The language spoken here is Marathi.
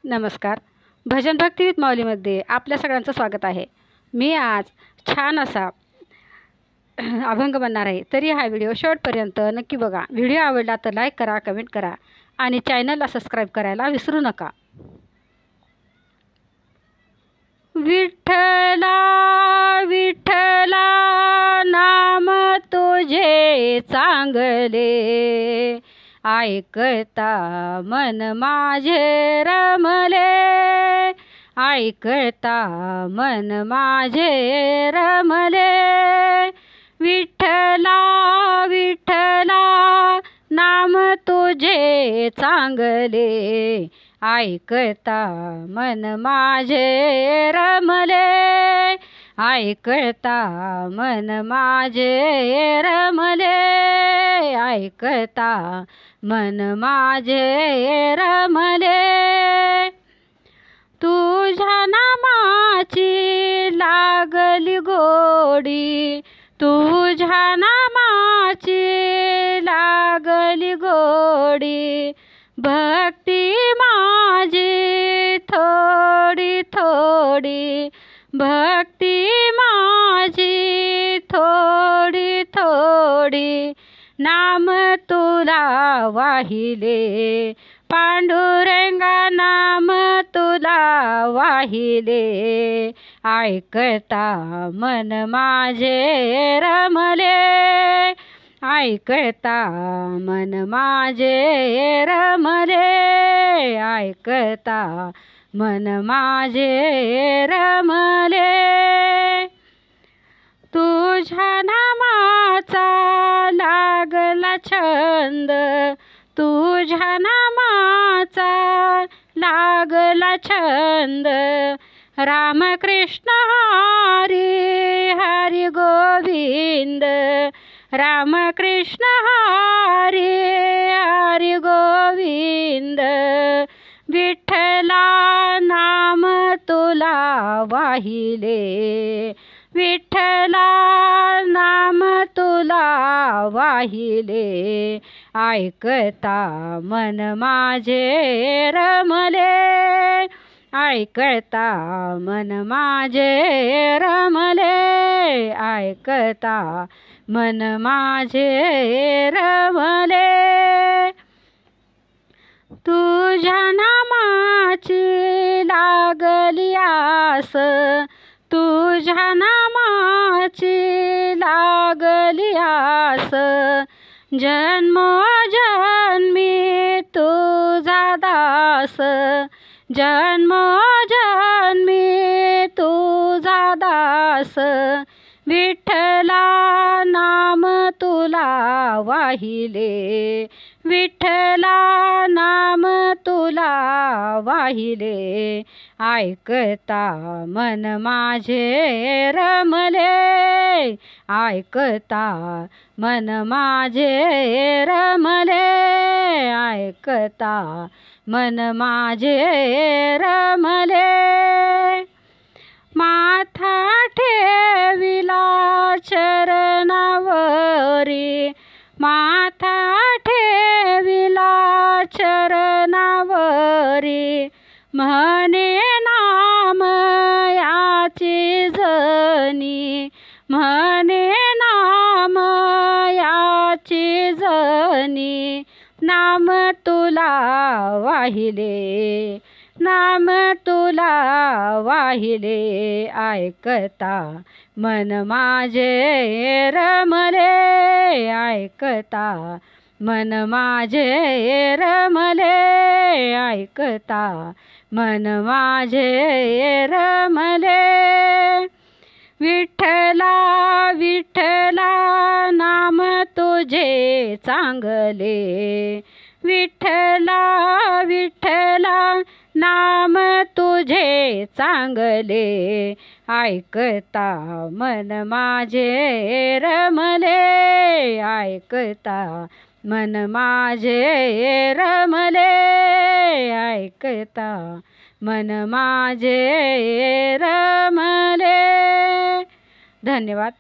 नमस्कार. भजन भक्ती विथ माऊलीमध्ये आपल्या सगळ्यांचं स्वागत आहे. मी आज छान असा अभंग बनणार आहे. तरी हा व्हिडिओ शेवटपर्यंत नक्की बघा. व्हिडिओ आवडला तर लाईक करा, कमेंट करा आणि चॅनलला सबस्क्राईब करायला विसरू नका. विठ्ठला विठ्ठला नाम तुझे चांगले, ऐकता मन माझे रमले, ऐकता मन माझे रमले. विठ्ठला विठ्ठला नाम तुझे चांगले, ऐकता मन माझे रमले, ऐकता मन माझे रमले, ऐकता मन माझे रमले. तुझ्या नामाची लागली गोडी, तुझ्या नामाची लागली गोडी, भक्ती माझी थोडी थोडी, भक्ती माझी थोडी थोडी, नाम तुला वाहिले, पांडुरंगा नाम तुला वाहिले, ऐकता मन माझे रमले, ऐकता मन माझे रमले, ऐकता मन माझे रमले. तुझ्या नामाचा लागला छंद, तुझ्या नामाचा लागला छंद, रामकृष्ण हरी हरी गोविंद, रामकृष्ण हरी हरी गोविंद. विठ्ठला नाम तुला वाहिले, विठ्ठला नाम तुला वाहिले, ऐकता मन माझे रमले, ऐकता मन माझे रमले, ऐकता मन माझे रमले. तुझ्या नामाची लागली आस, तुझ्या नामाची लागली आस, जन्मोजन्मी तुझा दास, जन्मोजन्मी तुझा दास. विठ्ठला नाम तुला वाहिले, विठ्ठला नाम तुला वाहिले, ऐकता मन माझे रमले, ऐकता मन माझे रमले, ऐकता मन माझे रमले. माथा ठेविला चरणावरी, माथा ठेविला चरणावरी, म्हणे नाम याची जनी, म्हणे नाम याची जनी, नाम तुला वाहिले, नाम तुला वाहिले, ऐकता मन माझे रमले, ऐकता मन माझे रमले, ऐकता मन माझे रमले. विठ्ठला विठ्ठला नाम तुझे चांगले, विठ्ठला विठ्ठला नाम तुझे चांगले, ऐकता मन माझे रमले, ऐकता मन माझे रमले, ऐकता मन माझे रमले. धन्यवाद.